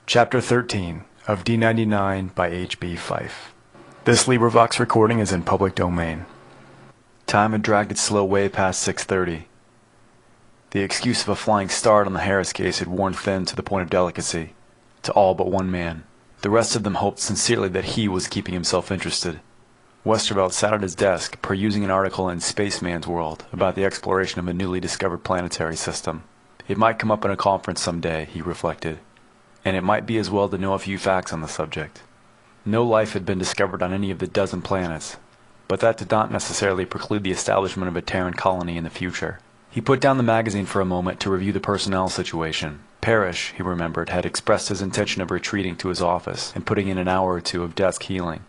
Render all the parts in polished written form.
Chapter 13 of D99 by H.B. Fyfe. This LibriVox recording is in public domain. Time had dragged its slow way past 6:30. The excuse of a flying start on the Harris case had worn thin to the point of delicacy, to all but one man. The rest of them hoped sincerely that he was keeping himself interested. Westervelt sat at his desk, perusing an article in Spaceman's World about the exploration of a newly discovered planetary system. It might come up in a conference someday, he reflected, and it might be as well to know a few facts on the subject. No life had been discovered on any of the dozen planets, but that did not necessarily preclude the establishment of a Terran colony in the future. He put down the magazine for a moment to review the personnel situation. Parrish, he remembered, had expressed his intention of retreating to his office and putting in an hour or two of desk healing.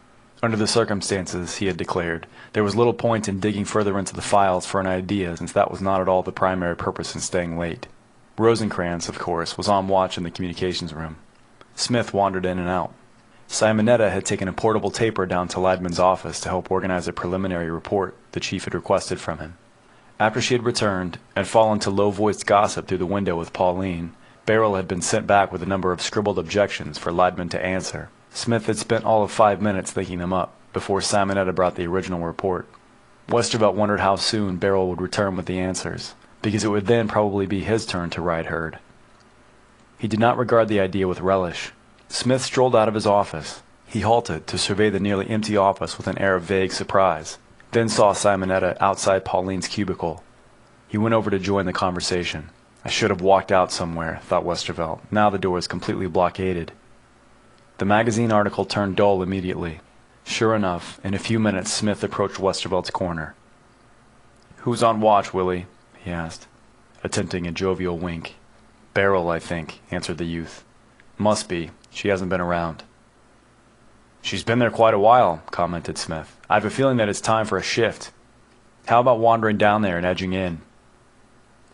Under the circumstances, he had declared, there was little point in digging further into the files for an idea, since that was not at all the primary purpose in staying late. Rosencrantz, of course, was on watch in the communications room. Smith wandered in and out. Simonetta had taken a portable taper down to Leidman's office to help organize a preliminary report the chief had requested from him. After she had returned and fallen to low-voiced gossip through the window with Pauline, Beryl had been sent back with a number of scribbled objections for Leidman to answer. Smith had spent all of 5 minutes thinking them up before Simonetta brought the original report. Westervelt wondered how soon Beryl would return with the answers, because it would then probably be his turn to ride herd. He did not regard the idea with relish. Smith strolled out of his office. He halted to survey the nearly empty office with an air of vague surprise, then saw Simonetta outside Pauline's cubicle. He went over to join the conversation. I should have walked out somewhere, thought Westervelt. Now the door is completely blockaded. The magazine article turned dull immediately. Sure enough, in a few minutes Smith approached Westervelt's corner. "Who's on watch, Willie?" he asked, attempting a jovial wink. "Beryl, I think," answered the youth. "Must be. She hasn't been around." "She's been there quite a while," commented Smith. "I've a feeling that it's time for a shift. How about wandering down there and edging in?"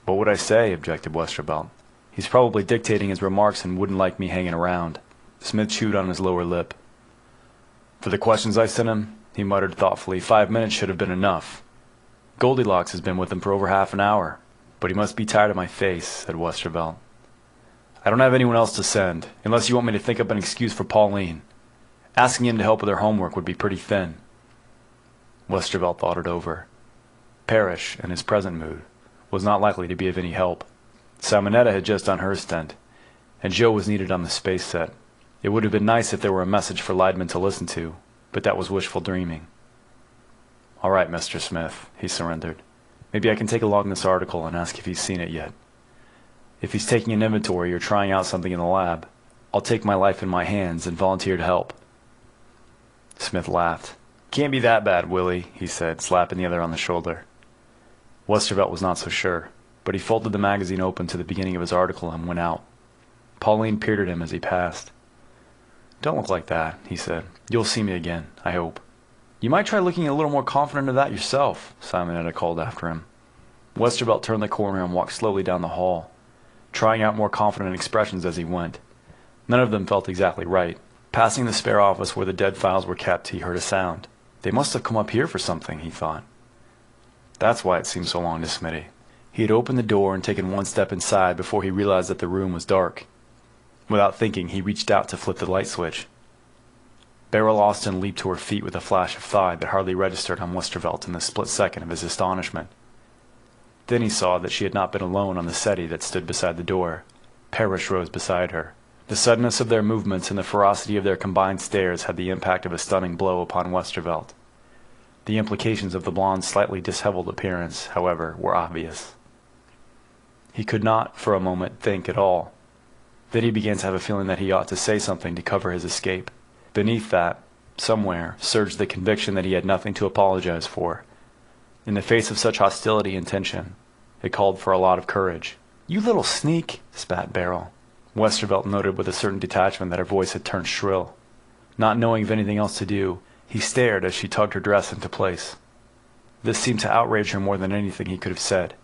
"What would I say?" objected Westervelt. "He's probably dictating his remarks and wouldn't like me hanging around." Smith chewed on his lower lip. "For the questions I sent him," he muttered thoughtfully, 5 minutes should have been enough. "Goldilocks has been with him for over half an hour. But he must be tired of my face," said Westervelt. "I don't have anyone else to send, unless you want me to think up an excuse for Pauline. Asking him to help with her homework would be pretty thin." Westervelt thought it over. Parrish, in his present mood, was not likely to be of any help. Simonetta had just done her stint, and Joe was needed on the space set. It would have been nice if there were a message for Leidman to listen to, but that was wishful dreaming. "All right, Mr. Smith," he surrendered. "Maybe I can take along this article and ask if he's seen it yet. If he's taking an inventory or trying out something in the lab, I'll take my life in my hands and volunteer to help." Smith laughed. "Can't be that bad, Willie," he said, slapping the other on the shoulder. Westervelt was not so sure, but he folded the magazine open to the beginning of his article and went out. Pauline peered at him as he passed. "Don't look like that," he said. "You'll see me again, I hope." "You might try looking a little more confident of that yourself," Simonetta called after him. Westervelt turned the corner and walked slowly down the hall, trying out more confident expressions as he went. None of them felt exactly right. Passing the spare office where the dead files were kept, he heard a sound. They must have come up here for something, he thought. That's why it seemed so long to Smitty. He had opened the door and taken one step inside before he realized that the room was dark. Without thinking, he reached out to flip the light switch. Beryl Austin leaped to her feet with a flash of thought that hardly registered on Westervelt in the split second of his astonishment. Then he saw that she had not been alone on the settee that stood beside the door. Parrish rose beside her. The suddenness of their movements and the ferocity of their combined stares had the impact of a stunning blow upon Westervelt. The implications of the blonde's slightly disheveled appearance, however, were obvious. He could not, for a moment, think at all. Then he began to have a feeling that he ought to say something to cover his escape. Beneath that, somewhere, surged the conviction that he had nothing to apologize for. In the face of such hostility and tension, it called for a lot of courage. "You little sneak," spat Beryl. Westervelt noted with a certain detachment that her voice had turned shrill. Not knowing of anything else to do, he stared as she tugged her dress into place. This seemed to outrage her more than anything he could have said.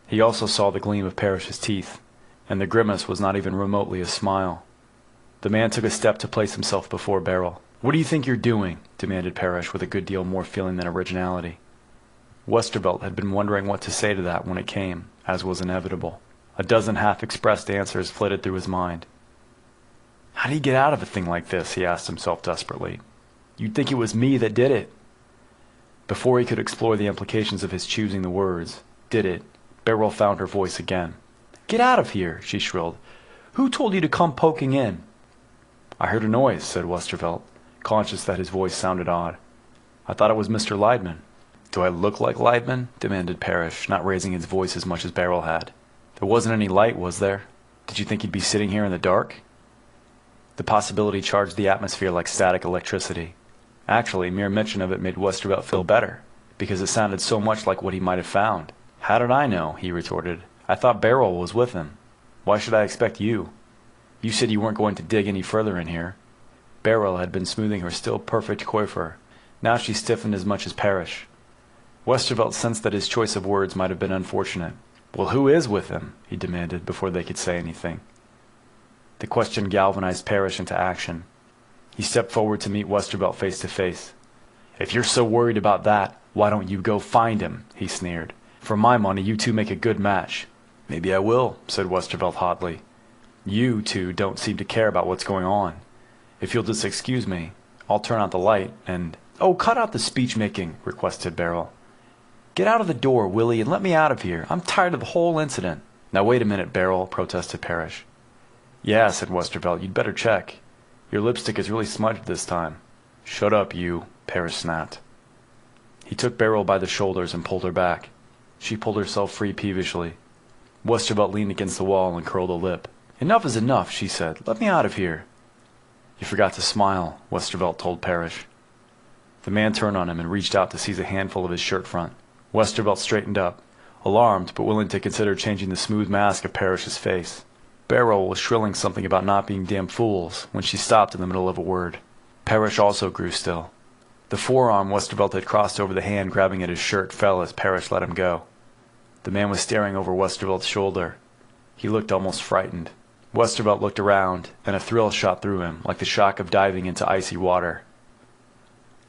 He also saw the gleam of Parrish's teeth, and the grimace was not even remotely a smile. The man took a step to place himself before Beryl. "What do you think you're doing?" demanded Parrish with a good deal more feeling than originality. Westervelt had been wondering what to say to that when it came, as was inevitable. A dozen half-expressed answers flitted through his mind. How do you get out of a thing like this? He asked himself desperately. You'd think it was me that did it. Before he could explore the implications of his choosing the words, did it, Beryl found her voice again. Get out of here, she shrilled. Who told you to come poking in? I heard a noise, said Westervelt, conscious that his voice sounded odd. I thought it was Mr. Leidman. Do I look like Leidman? Demanded Parrish, not raising his voice as much as Beryl had. There wasn't any light, was there? Did you think he'd be sitting here in the dark? The possibility charged the atmosphere like static electricity. Actually, mere mention of it made Westervelt feel better, because it sounded so much like what he might have found. How did I know? He retorted. I thought Beryl was with him. Why should I expect you? You said you weren't going to dig any further in here. Beryl had been smoothing her still perfect coiffure. Now she stiffened as much as Parrish. Westervelt sensed that his choice of words might have been unfortunate. Well, who is with him? He demanded before they could say anything. The question galvanized Parrish into action. He stepped forward to meet Westervelt face to face. If you're so worried about that, why don't you go find him? He sneered. For my money, you two make a good match. Maybe I will, said Westervelt hotly. You two don't seem to care about what's going on. If you'll just excuse me, I'll turn out the light and... Oh, cut out the speech-making, requested Beryl. Get out of the door, Willie, and let me out of here. I'm tired of the whole incident. Now wait a minute, Beryl, protested Parrish. Yeah, said Westervelt, you'd better check. Your lipstick is really smudged this time. Shut up, you, Parrish snapped. He took Beryl by the shoulders and pulled her back. She pulled herself free peevishly. Westervelt leaned against the wall and curled a lip. Enough is enough, she said. Let me out of here. You forgot to smile, Westervelt told Parrish. The man turned on him and reached out to seize a handful of his shirt front. Westervelt straightened up, alarmed but willing to consider changing the smooth mask of Parrish's face. Beryl was shrilling something about not being damn fools when she stopped in the middle of a word. Parrish also grew still. The forearm Westervelt had crossed over the hand grabbing at his shirt fell as Parrish let him go. The man was staring over Westervelt's shoulder. He looked almost frightened. Westervelt looked around, and a thrill shot through him, like the shock of diving into icy water.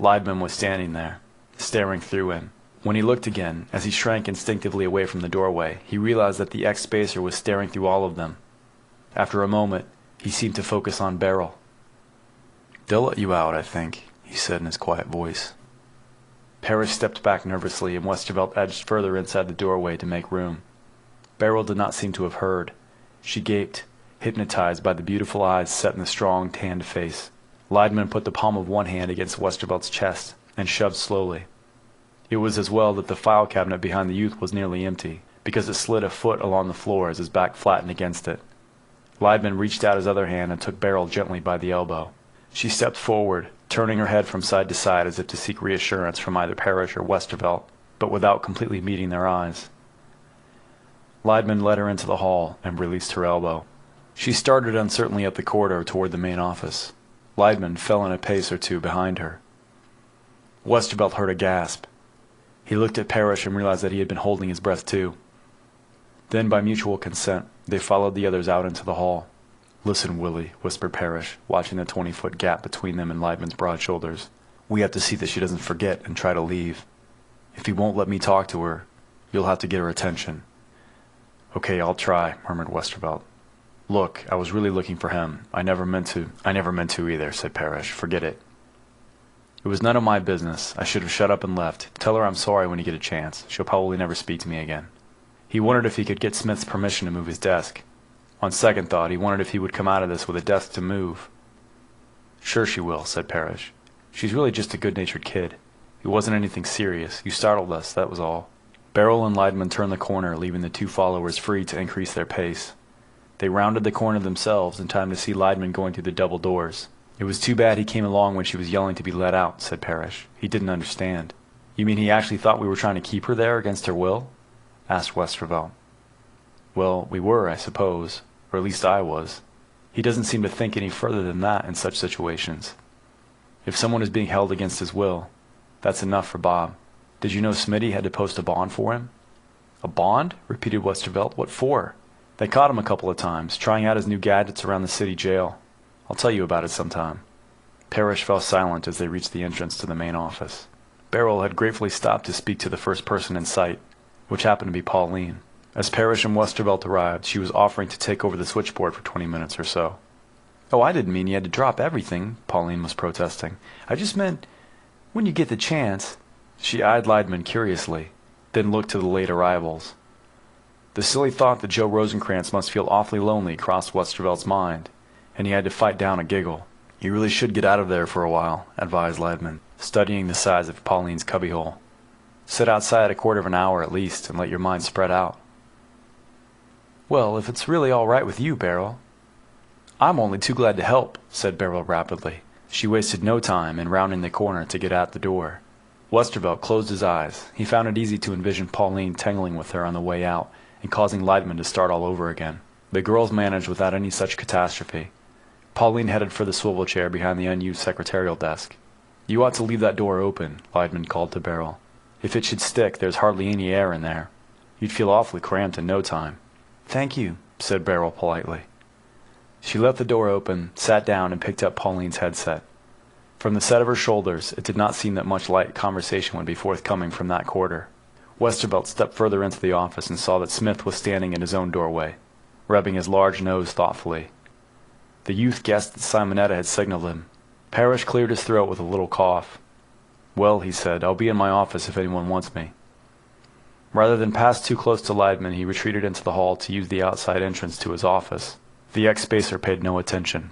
Leidman was standing there, staring through him. When he looked again, as he shrank instinctively away from the doorway, he realized that the ex-spacer was staring through all of them. After a moment, he seemed to focus on Beryl. They'll let you out, I think, he said in his quiet voice. Parrish stepped back nervously, and Westervelt edged further inside the doorway to make room. Beryl did not seem to have heard. She gaped, hypnotized by the beautiful eyes set in the strong, tanned face. Leidman put the palm of one hand against Westervelt's chest and shoved slowly. It was as well that the file cabinet behind the youth was nearly empty, because it slid a foot along the floor as his back flattened against it. Leidman reached out his other hand and took Beryl gently by the elbow. She stepped forward, turning her head from side to side as if to seek reassurance from either Parrish or Westervelt, but without completely meeting their eyes. Leidman led her into the hall and released her elbow. She started uncertainly up the corridor toward the main office. Leidman fell in a pace or two behind her. Westervelt heard a gasp. He looked at Parrish and realized that he had been holding his breath too. Then, by mutual consent, they followed the others out into the hall. Listen, Willie, whispered Parrish, watching the 20-foot gap between them and Leidman's broad shoulders. We have to see that she doesn't forget and try to leave. If you won't let me talk to her, you'll have to get her attention. Okay, I'll try, murmured Westervelt. Look, I was really looking for him. I never meant to either, said Parrish. Forget it. It was none of my business. I should have shut up and left. Tell her I'm sorry when you get a chance. She'll probably never speak to me again. He wondered if he could get Smith's permission to move his desk. On second thought, he wondered if he would come out of this with a desk to move. Sure she will, said Parrish. She's really just a good-natured kid. It wasn't anything serious. You startled us, that was all. Beryl and Leidman turned the corner, leaving the two followers free to increase their pace. They rounded the corner themselves in time to see Leidman going through the double doors. It was too bad he came along when she was yelling to be let out, said Parrish. He didn't understand. You mean he actually thought we were trying to keep her there against her will? Asked Westervelt. Well, we were, I suppose. Or at least I was. He doesn't seem to think any further than that in such situations. If someone is being held against his will, that's enough for Bob. Did you know Smitty had to post a bond for him? A bond? Repeated Westervelt. What for? They caught him a couple of times, trying out his new gadgets around the city jail. I'll tell you about it sometime. Parrish fell silent as they reached the entrance to the main office. Beryl had gratefully stopped to speak to the first person in sight, which happened to be Pauline. As Parrish and Westervelt arrived, she was offering to take over the switchboard for 20 minutes or so. Oh, I didn't mean you had to drop everything, Pauline was protesting. I just meant, when you get the chance. She eyed Leidman curiously, then looked to the late arrivals. The silly thought that Joe Rosencrantz must feel awfully lonely crossed Westervelt's mind, and he had to fight down a giggle. You really should get out of there for a while, advised Leidman, studying the size of Pauline's cubbyhole. Sit outside a quarter of an hour at least and let your mind spread out. Well, if it's really all right with you, Beryl. I'm only too glad to help, said Beryl rapidly. She wasted no time in rounding the corner to get at the door. Westervelt closed his eyes. He found it easy to envision Pauline tangling with her on the way out and causing Leidman to start all over again. The girls managed without any such catastrophe. Pauline headed for the swivel chair behind the unused secretarial desk. You ought to leave that door open, Leidman called to Beryl. If it should stick, there's hardly any air in there. You'd feel awfully cramped in no time. Thank you, said Beryl politely. She left the door open, sat down, and picked up Pauline's headset. From the set of her shoulders, it did not seem that much light conversation would be forthcoming from that quarter. Westervelt stepped further into the office and saw that Smith was standing in his own doorway, rubbing his large nose thoughtfully. The youth guessed that Simonetta had signaled him. Parrish cleared his throat with a little cough. Well, he said, I'll be in my office if anyone wants me. Rather than pass too close to Leidman, he retreated into the hall to use the outside entrance to his office. The ex-spacer paid no attention.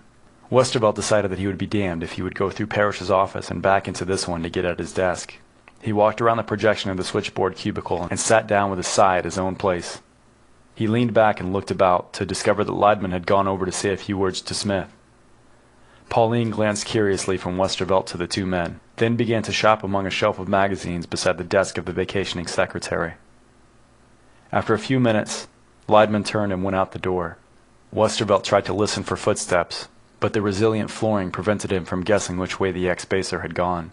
Westervelt decided that he would be damned if he would go through Parrish's office and back into this one to get at his desk. He walked around the projection of the switchboard cubicle and sat down with a sigh at his own place. He leaned back and looked about to discover that Leidman had gone over to say a few words to Smith. Pauline glanced curiously from Westervelt to the two men, then began to shop among a shelf of magazines beside the desk of the vacationing secretary. After a few minutes, Leidman turned and went out the door. Westervelt tried to listen for footsteps, but the resilient flooring prevented him from guessing which way the ex-spacer had gone.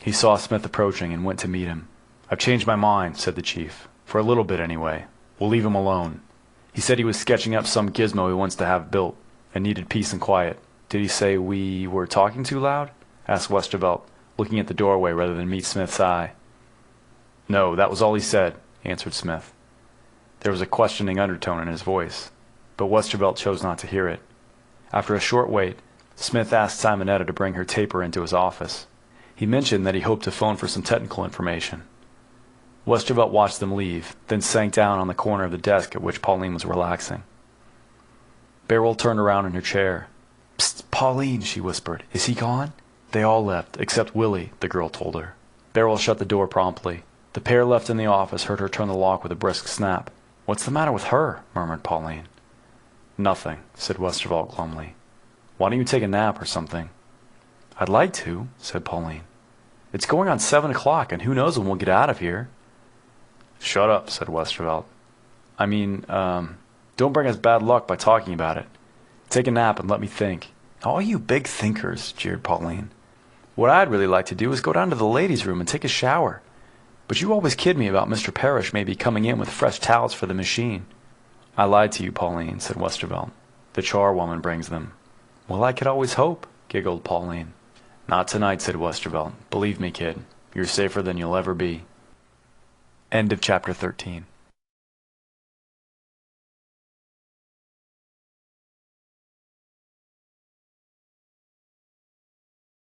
He saw Smith approaching and went to meet him. I've changed my mind, said the chief. For a little bit, anyway. We'll leave him alone. He said he was sketching up some gizmo he wants to have built, and needed peace and quiet. Did he say we were talking too loud? Asked Westervelt, looking at the doorway rather than meet Smith's eye. No, that was all he said, answered Smith. There was a questioning undertone in his voice, but Westervelt chose not to hear it. After a short wait, Smith asked Simonetta to bring her taper into his office. He mentioned that he hoped to phone for some technical information. Westervelt watched them leave, then sank down on the corner of the desk at which Pauline was relaxing. Beryl turned around in her chair. Psst, Pauline, she whispered. Is he gone? They all left, except Willie, the girl told her. Beryl shut the door promptly. The pair left in the office heard her turn the lock with a brisk snap. What's the matter with her? Murmured Pauline. Nothing, said Westervelt glumly. Why don't you take a nap or something? I'd like to, said Pauline. It's going on 7 o'clock, and who knows when we'll get out of here. Shut up, said Westervelt. I mean, don't bring us bad luck by talking about it. Take a nap and let me think. All you big thinkers, jeered Pauline. What I'd really like to do is go down to the ladies' room and take a shower. But you always kid me about Mr. Parrish maybe coming in with fresh towels for the machine. I lied to you, Pauline, said Westervelt. The charwoman brings them. Well, I could always hope, giggled Pauline. Not tonight, said Westervelt. Believe me, kid, you're safer than you'll ever be. End of chapter 13.